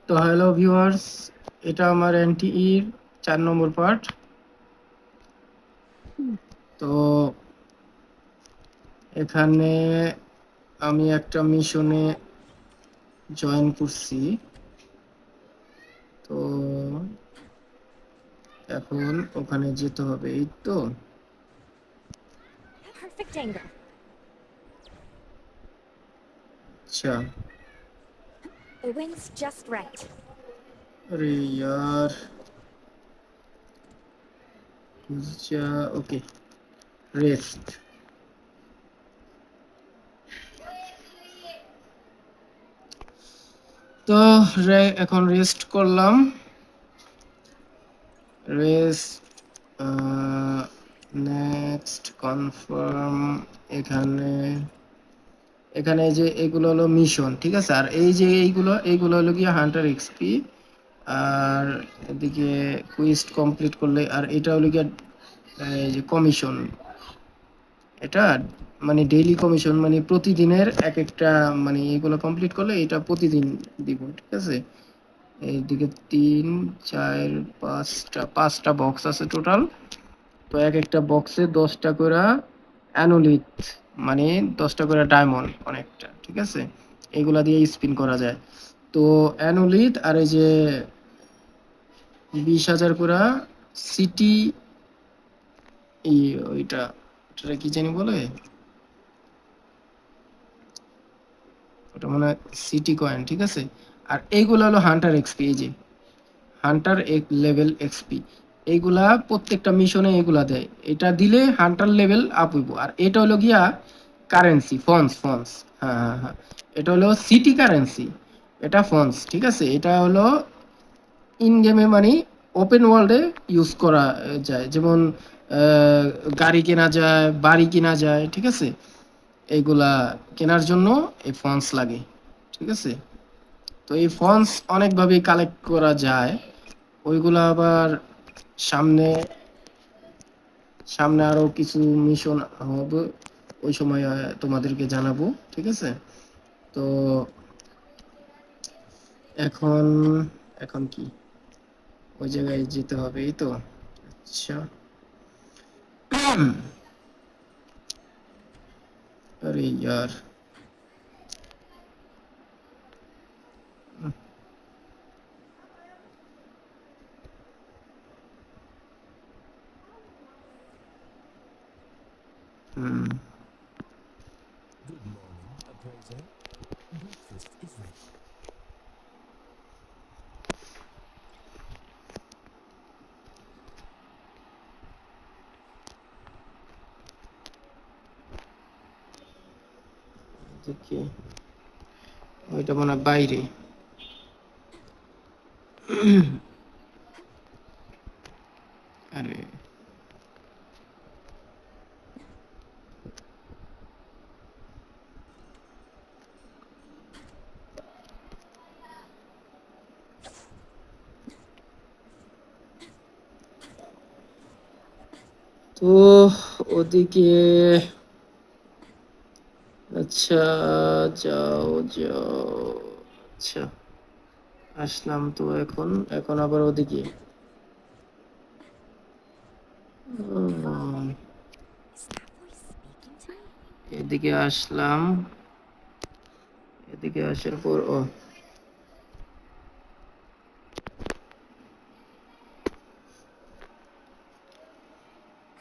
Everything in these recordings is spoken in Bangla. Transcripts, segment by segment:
তো হ্যালো ভিউয়ার্স, এটা আমার এনটিইর 4 নম্বর পার্ট। তো এখানে আমি একটা মিশনে জয়েন করছি। তো এখন ওখানে যেতে হবে, এই তো। Perfect angle. আচ্ছা, The wind's just right. আরে ইয়ার, ওকে, রেস্ট। তো এখন রেস্ট করলাম। Rest, next confirm. এখানে এখানে যে এগুলো হলো মিশন, ঠিক আছে। আর এই যে এইগুলো হলো গিয়ে হান্টার এক্সপি। আর এদিকে কুইস্ট কমপ্লিট করলে, আর এটা হলো গিয়ে এই যে কমিশন। এটা মানে ডেইলি কমিশন, মানে প্রতিদিনের এক একটা, মানে এগুলো কমপ্লিট করলে এটা প্রতিদিন দিব, ঠিক আছে। এইদিকে 3 4 5টা বক্স আছে টোটাল। তো এক একটা বক্সে 10টা করে অ্যানোলিথ, মানে 10টা করে ডায়মন্ড অনেকটা, ঠিক আছে। এগুলা দিয়ে স্পিন করা যায়। তো অ্যানোলিথ আর এই যে 20,000 করে সিটি, এই ওইটা ওটা কি জানি বলে, ওটা মনে হয় সিটি কয়েন, ঠিক আছে। আর এইগুলো হলো হান্টার এক্সপি, এই যে হান্টার এক লেভেল এক্সপি। এইগুলা প্রত্যেকটা মিশনে এগুলা দেয়, এটা দিলে হান্টার লেভেল আপ হইব। আর এটা হলো গিয়া কারেন্সি, ফন্স। হ্যাঁ হ্যাঁ হ্যাঁ, এটা হলো সিটি কারেন্সি, এটা ফন্স, ঠিক আছে। এটা হলো ইন গেমে, মানে ওপেন ওয়ার্ল্ডে ইউজ করা যায়। যেমন গাড়ি কেনা যায়, বাড়ি কেনা যায়, ঠিক আছে। এইগুলা কেনার জন্য এই ফন্স লাগে, ঠিক আছে। তো এই ফন্স অনেকভাবে কালেক্ট করা যায়। ওইগুলা আবার সামনে সামনে আরো কিছু মিশন হবে, ওই সময় তোমাদেরকে জানাবো, ঠিক আছে। তো এখন এখন কি ওই জায়গায় যেতে হবে, এই তো। আচ্ছা, আরে ইয়ার, হুম, Good morning, appraiser. Breakfast is ready. দেখি ওইটা মনে হয় বাইরে। আরে তো ওদিকে, আচ্ছা, যাও যাও। আচ্ছা, আসলাম তো। এখন এখন আবার ওদিকে, উম, Is that voice speaking to me? এদিকে আসলাম। এদিকে আসার পর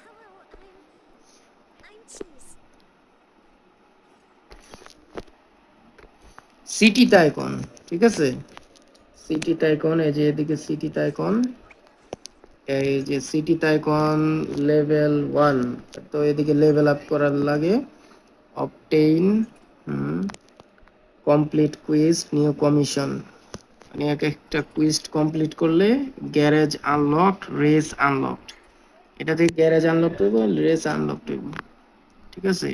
Hello, I'm Cheese. City tycoon, ঠিক আছে। সিটি টাইকন, এই যে এদিকে সিটি টাইকন, এই যে সিটি টাইকন লেভেল 1। তো এদিকে লেভেল আপ করার লাগে। Obtain, complete quiz, new commission, মানে এক একটা কুইজ কমপ্লিট করলে গ্যারেজ আনলকড, রেস আনলকড। এটা থেকে গ্যারেজ আনলক হইব, রেস আনলক হইব, ঠিক আছে।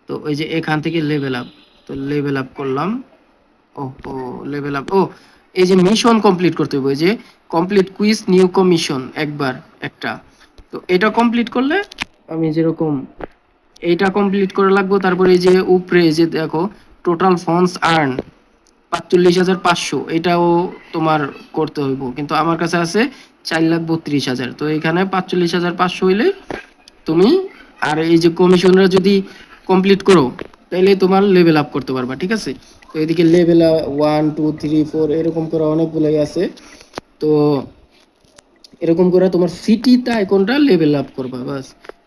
তো ওই যে এখান থেকে লেভেল আপ, তো লেভেল আপ করলাম। ও ও লেভেল আপ, এই যে মিশন কমপ্লিট করতে হবে, ওই যে কমপ্লিট কুইজ নিউ কমিশন একবার একটা। তো এটা কমপ্লিট করলে আমি যেরকম এইটা কমপ্লিট করে লাগবো। তারপরে এই যে উপরে এই যে দেখো টোটাল ফান্ডস আর্ন, ৪৫,৫০০, এটাও তোমার করতে হইব, কিন্তু আমার কাছে আছে ৪,৩২,০০০। তো এখানে ৪৫,৫০০ হইলে তুমি, আর এই যে কমিশনরা যদি কমপ্লিট করো তাহলে তোমার লেভেল আপ করতে পারবা, ঠিক আছে। তো এদিকে লেভেল 1 2 3 4 এরকম করে অনেকগুলোই আছে। তো এরকম করে তোমার সিটিতে আইকনটা লেভেল আপ করবা, বাস।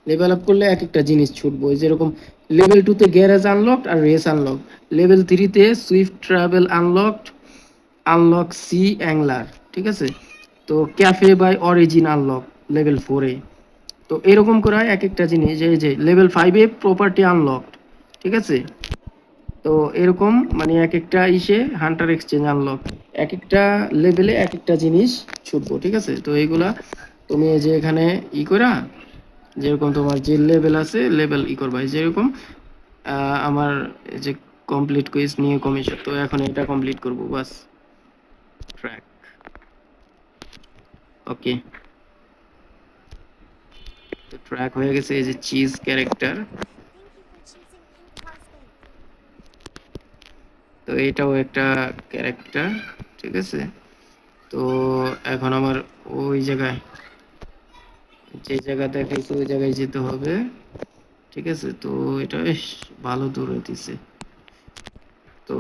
লেভেল আপ করলে এক একটা জিনিস ছুটবো, যেরকম লেভেল 2 তে গ্যারেজ আনলকড আর রেস আনলক, লেভেল 3 তে Swift travel unlocked, unlock sea angler, ঠিক আছে। তো cafe by origin unlock level 4 এ। তো এরকম করে এক একটা জিনিস, এই যে লেভেল 5 এ প্রপার্টি আনলকড, ঠিক আছে। তো এরকম মানে এক একটা ইসে হান্টার এক্সচেঞ্জ আনলক, এক একটা লেভেলে এক একটা জিনিস ছুটবো, ঠিক আছে। তো এইগুলা তুমি এই যে এখানে করা, যেরকম তোমার যে লেভেল আছে লেভেল করবা, যেরকম আমার এই যে কমপ্লিট কুইজ নিয়ে কমিশন, তো এখন এটা কমপ্লিট করব, বাস। ট্র্যাক, ওকে। তো ট্র্যাক হয়ে গেছে, এই যে cheese character, Thank you for choosing Pink Husband. তো এটাও একটা ক্যারেক্টার, ঠিক আছে। তো এখন আমার ওই জায়গায়, যে জায়গা দেখাইছে ওই জায়গায় যেতে হবে, ঠিক আছে। তো এটা বেশ ভালো দূর হইতেছে। তো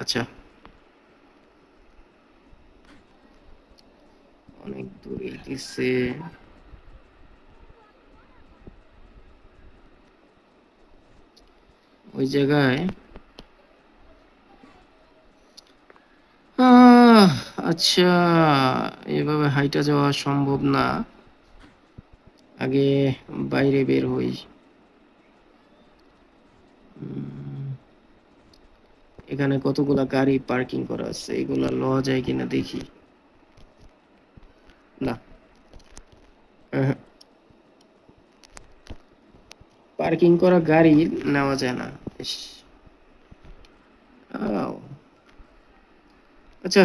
আচ্ছা, অনেক দূর হইতেছে। ওই জায়গায় আহ, আচ্ছা, এভাবে হাইটা যাওয়া সম্ভব না, আগে বাইরে বের হই। উম, এখানে কতগুলা গাড়ি পার্কিং করা আছে, এগুলা লওয়া যায় কিনা দেখি। না, পার্কিং করা গাড়ি নেওয়া যায় না। ইস, আও, আচ্ছা,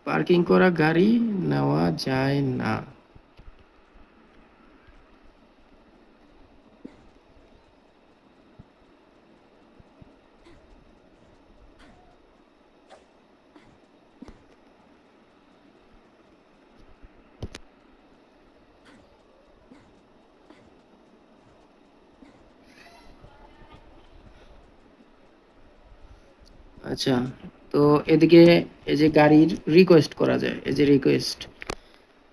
পার্কিং করা গাড়ি নেওয়া যায় না। আচ্ছা, তো এদিকে এই যে গাড়ির রিকোয়েস্ট করা যায়, এই যে রিকোয়েস্ট,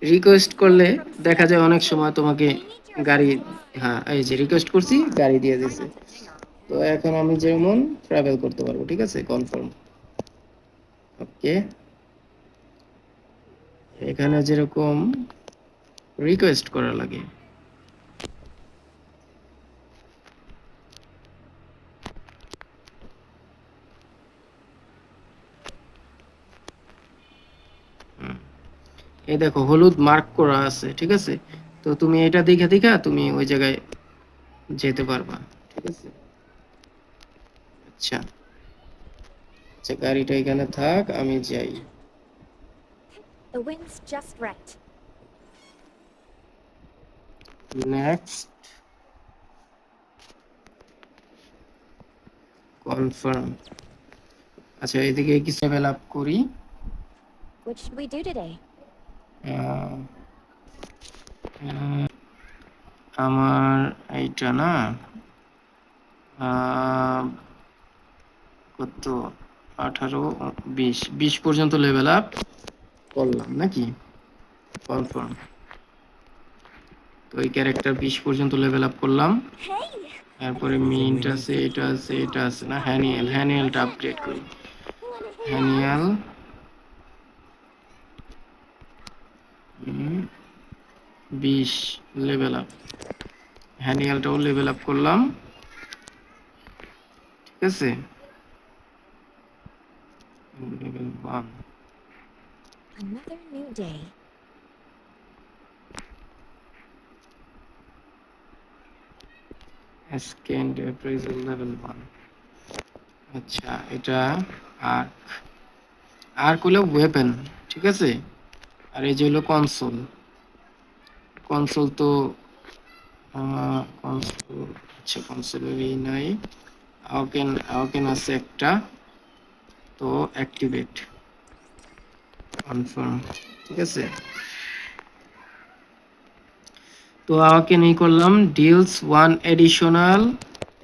রিকোয়েস্ট করলে দেখা যায় অনেক সময় তোমাকে We need your গাড়ি, assistance. হ্যাঁ এই যে রিকোয়েস্ট করছি গাড়ি দিয়ে দিছে। তো এখন আমি যেমন ট্রাভেল করতে পারবো, ঠিক আছে, কনফার্ম, ওকে। এখানে যেরকম রিকোয়েস্ট করা লাগে, এই দেখো হলুদ মার্ক করা আছে, ঠিক আছে। তো তুমি এটা দেখে দেখে তুমি ওই জায়গায় যেতে পারবা, ঠিক আছে। আচ্ছা, আচ্ছা, গাড়িটা এখানে থাক, আমি যাই। The wind's just right. Next, confirm. আচ্ছা, এদিকে কিছু লেভেল আপ করি। What should we do today? আহ, আহ, আমার এইটা না, আহ, কত, 18, 20 পর্যন্ত লেভেল আপ করলাম নাকি, কনফার্ম। তো এই ক্যারেক্টার 20 পর্যন্ত লেভেল আপ করলাম। Hey! তারপরে মিন্ট আছে, এটা আছে, এটা আছে না, হ্যানিয়াল, হ্যানিয়ালটা আপগ্রেড করি। Wanna hang out? হ্যানিয়াল 20 লেভেল আপ, হ্যানিয়ালটাও লেভেল আপ করলাম, ঠিক আছে। Level 1, Another new day. Scanned appraisal level 1। আচ্ছা, এটা আর্ক, আর্ক হলো ওয়েপেন, ঠিক আছে। আর এই যে হলো কনসোল, কনসোল তো কনসোল, আচ্ছা কনসোলেরই নাই। আওকেন, আওকেন আছে একটা, তো অ্যাক্টিভেট কনফার্ম, ঠিক আছে। তো আমাকে নিয়ে করলাম ডিলস ওয়ান এডিশনাল,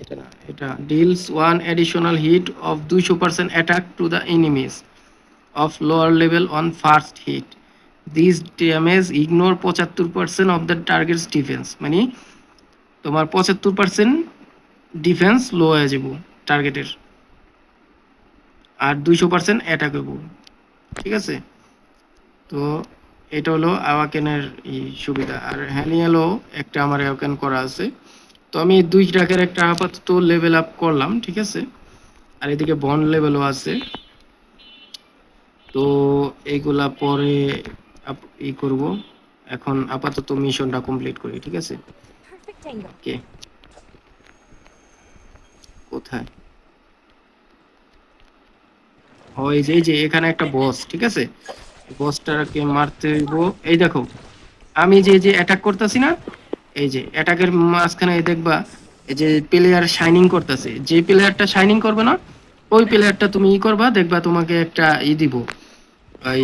এটা না, এটা deals one additional heat of 200% attack to the enemies of lower level on first hit. These damage ignore 75% of the target's defense, মানে তোমার 75% ডিফেন্স লো হয়ে যাব টার্গেটের, আর 200% অ্যাটাক হইব, ঠিক আছে। তো এটা হলো আওয়াকেনের এই সুবিধা। আর হ্যানিয়ালও একটা আমার অ্যাওয়াকেন করা আছে। তো আমি দুই ট্র্যাকের একটা আপাতত লেভেল আপ করলাম, ঠিক আছে। আর এদিকে বন্ড লেভেলও আছে। তো এইগুলা পরে ই করব। এখন আপাতত মিশনটা কমপ্লিট করি, ঠিক আছে। Perfect angle. ওকে, কোথায়? হয় এই যে এখানে একটা বস, ঠিক আছে। বসটাকে মারতে হইব। এই দেখো, আমি যে অ্যাটাক করতেছি না, এই যে অ্যাটাকের মাঝখানে দেখবা এই যে প্লেয়ার শাইনিং করতেছে। যে প্লেয়ারটা শাইনিং করবে না, ওই প্লেয়ারটা তুমি ই করবা, দেখবা তোমাকে একটা ই দিব, ওই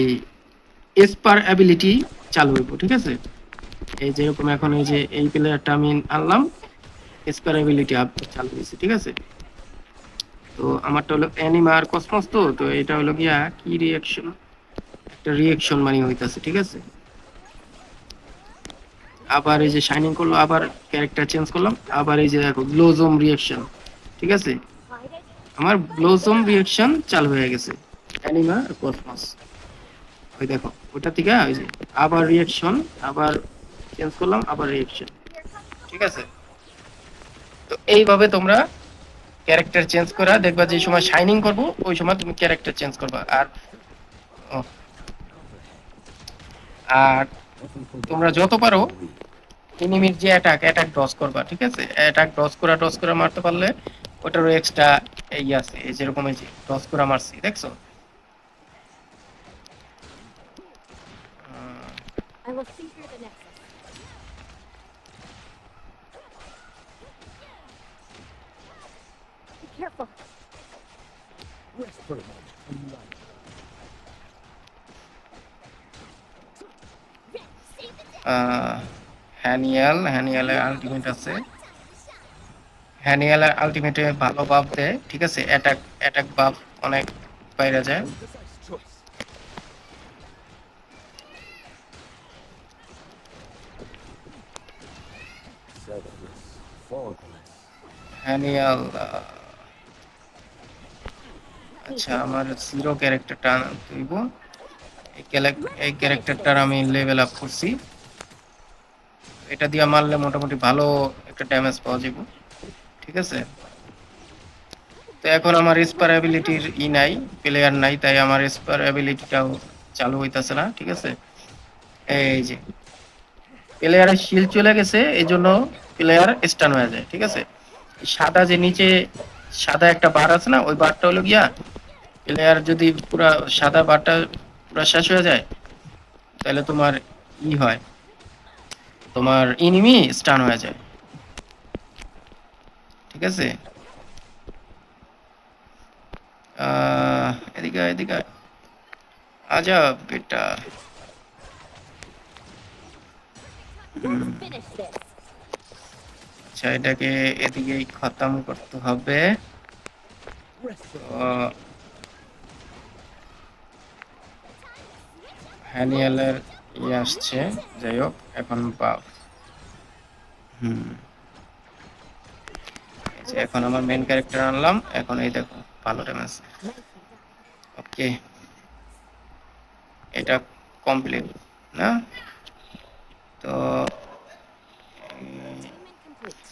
এসপার অ্যাবিলিটি চালু হইব, ঠিক আছে। এই যেরকম এখন এই যে এই প্লেয়ারটা আমি আনলাম, এসপার অ্যাবিলিটি আপ চালু হয়েছে, ঠিক আছে। তো আমারটা হলো অ্যানিমা আর কসমস, তো এটা হলো গিয়া কি রিঅ্যাকশন, একটা রিঅ্যাকশন মানে হইতাছে, ঠিক আছে। আবার এই যে শাইনিং করলো, আবার ক্যারেক্টার চেঞ্জ করলাম, আবার এই যে দেখো গ্লোজোম রিঅ্যাকশন, ঠিক আছে। Hide it. আমার গ্লোজোম রিঅ্যাকশন চালু হয়ে গেছে, অ্যানিমা আর কসমস। ওই দেখো ওটা থেকে ওই যে আবার রিঅ্যাকশন, আবার চেঞ্জ করলাম, আবার রিঅ্যাকশন, ঠিক আছে। তো এইভাবে তোমরা ক্যারেক্টার চেঞ্জ করা দেখবা, যে সময় শাইনিং করব ওই সময় তুমি ক্যারেক্টার চেঞ্জ করবা। আর ও, আর তোমরা যত পারো এনিমির যে অ্যাটাক ডস করবা, ঠিক আছে। অ্যাটাক ডস করা মারতে পারলে ওটারও এক্সট্রা এই আছে, এই যেরকম এই যে ডস করা মারছি দেখছো। I will see through the nexus. Be careful. Rest for a moment and light. হ্যানিয়ালের আলটিমেট আছে, হ্যানিয়ালের আলটিমেটে ভালো বাফ দেয়, ঠিক আছে। অ্যাটাক বাফ অনেক বাইরে যায়। Precise choice. Severus, faultless. হ্যানিয়াল, আচ্ছা আমার জিরো ক্যারেক্টারটা তুইব, এই ক্যারেক্টারটার আমি লেভেল আপ করছি। এটা দিয়ে মারলে মোটামুটি ভালো একটা ড্যামেজ পাওয়া যাবে, ঠিক আছে। তো এখন আমার স্পার অ্যাবিলিটির নাই, প্লেয়ার নাই, তাই আমার স্পার অ্যাবিলিটিটাও চালু হইতাছে না, ঠিক আছে। এই যে প্লেয়ারের শিল্ড চলে গেছে, এই জন্য প্লেয়ার স্টান হয়ে যায়, ঠিক আছে। সাদা যে নিচে সাদা একটা বার আছে না, ওই বারটা হলো গিয়া প্লেয়ার যদি পুরা সাদা বারটা পুরা শেষ হয়ে যায়, তাহলে তোমার ই হয়, তোমার এনিমি স্টান হয়ে যায়, ঠিক আছে। এদিকে এদিকে আজা বেটা। Let's finish this. আচ্ছা এটাকে এদিকেই খতম করতে হবে। Rest for a তো moment. হ্যানিয়ালের আসছে, যাই হোক এখন বাফ। এই যে এখন আমার মেন ক্যারেক্টার আনলাম, এখন এই দেখো ভালো ড্যামেজ। Nicely done. ওকে, এটা কমপ্লিট না? তো Attainment complete.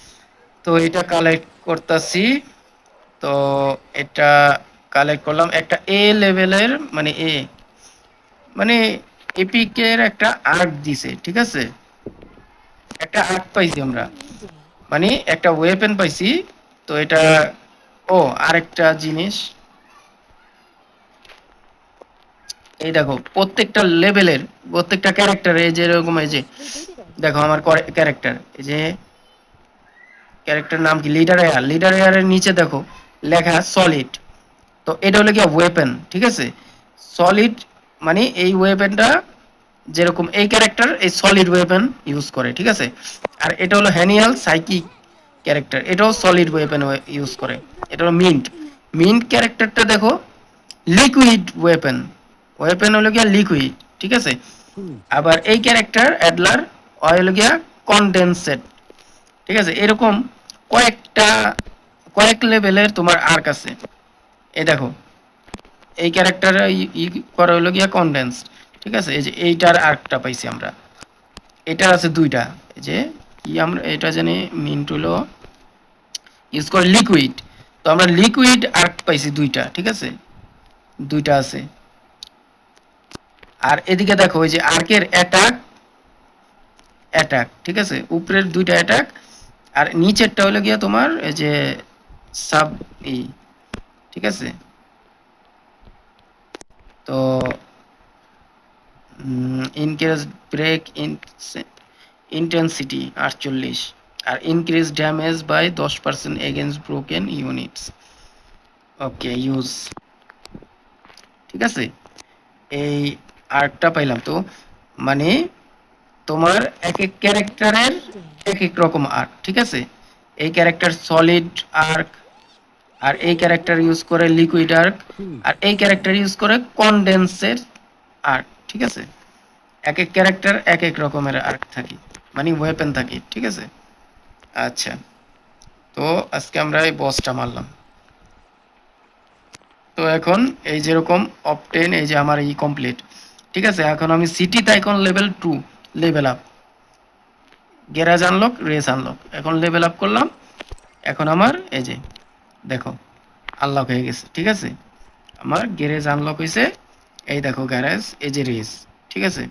তো এটা কালেক্ট করতেছি। তো এটা কালেক্ট করলাম, একটা এ লেভেলের মানে মানে এপিকের একটা আর্ট দিছে, ঠিক আছে। একটা আর্ট পাইছি আমরা, New day. মানে একটা ওয়েপেন পাইছি। তো এটা ও আরেকটা জিনিস, এই দেখো প্রত্যেকটা লেভেলের প্রত্যেকটা ক্যারেক্টার এই যে এরকম, এই যে We do today. দেখো আমার ক্যারেক্টার, এই যে ক্যারেক্টার নাম কি লিডার এয়ার, লিডার এয়ারের নিচে দেখো লেখা সলিড, তো এটা হলো গিয়া ওয়েপেন, ঠিক আছে। সলিড মানে এই ওয়েপেনটা যেরকম এই ক্যারেক্টার এই সলিড ওয়েপেন ইউজ করে, ঠিক আছে। আর এটা হলো হ্যানিয়াল সাইকিক ক্যারেক্টার, এটাও সলিড ওয়েপেন ইউজ করে। এটা হলো মিন্ট। মিন্ট ক্যারেক্টারটা দেখো লিকুইড ওয়েপেন, ওয়েপেন হলো গিয়া লিকুইড, ঠিক আছে। আবার এই ক্যারেক্টার অ্যাডলার হলো গিয়া কনডেনসেট, ঠিক আছে। এরকম কয়েক লেভেলের তোমার আর্ক আছে। এই দেখো এই ক্যারেক্টার ই করা হলো গিয়া কনডেন্স, ঠিক আছে। এই যে এইটার আর্কটা পাইছি আমরা, এটা আছে দুইটা। এই যে কি আমরা এটা জানি মিন্ট হলো ইউজ করে লিকুইড, তো আমরা লিকুইড আর্ক পাইছি দুইটা, ঠিক আছে, দুইটা আছে। আর এদিকে দেখো ওই যে আর্কের অ্যাটাক অ্যাটাক, ঠিক আছে, উপরের দুইটা অ্যাটাক আর নিচেরটা হলো গিয়া তোমার এই যে সাব ই, ঠিক আছে। তো ইনক্রিজ ব্রেক ইন্টেন্সিটি 48 আর increase damage by 10% against broken units. Okay use, ঠিক আছে। এই আর্কটা পাইলাম। তো মানে তোমার এক এক ক্যারেক্টারের এক এক রকম আর্ক, ঠিক আছে। এই ক্যারেক্টার সলিড আর্ক, আর এই ক্যারেক্টার ইউজ করে লিকুইড আর্ক, আর এই ক্যারেক্টার ইউজ করে কনডেন্সের আর্ক, ঠিক আছে। এক এক ক্যারেক্টার এক এক রকমের আর্ক থাকে, মানে ওয়েপেন থাকে, ঠিক আছে। আচ্ছা, তো আজকে আমরা এই বসটা মারলাম। তো এখন এই যেরকম অপটেন, এই যে আমার এই কমপ্লিট, ঠিক আছে। এখন আমি city tycoon level 2 level up, garage unlock, race unlock, এখন লেভেল আপ করলাম। এখন আমার এই যে দেখো আনলক হয়ে গেছে, ঠিক আছে। আমার গ্যারেজ আনলক হয়েছে, এই দেখো গ্যারেজ, এই যে রেস, ঠিক আছে।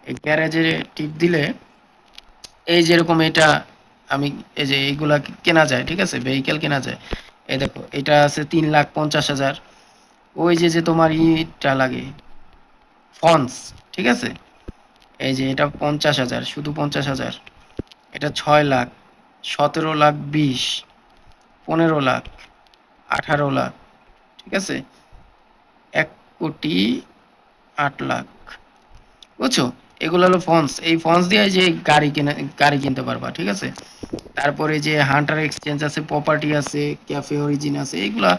এই গ্যারেজে টিপ দিলে এই যেরকম এটা আমি এই যে এইগুলা কেনা যায়, ঠিক আছে, ভেহিকেল কেনা যায়। এই দেখো এটা আছে 3,50,000। ওই যে যে তোমার ইটা লাগে ফন্স, ঠিক আছে, এই যে এটা 50,000, শুধু 50,000। এটা 6 লাখ, 17 লাখ, 20, 15 লাখ, 18 লাখ, ঠিক আছে, 1,08,00,000, বুঝছো। এগুলো হলো ফন্স, এই ফন্স দিয়ে যে গাড়ি কিনতে পারবা, ঠিক আছে। তারপরে যে হান্টার এক্সচেঞ্জ আছে, প্রপার্টি আছে, ক্যাফে অরিজিন আছে, এগুলা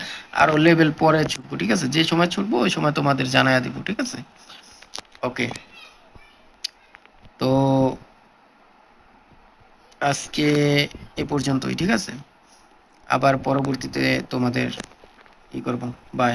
আরো লেভেল পরে ছুটবো, ঠিক আছে। যে সময় ছুটবো ওই সময় তোমাদের জানাইয়া দিব, ঠিক আছে। ওকে, তো আজকে এ পর্যন্তই, ঠিক আছে। আবার পরবর্তীতে তোমাদের ই করবো। বাই।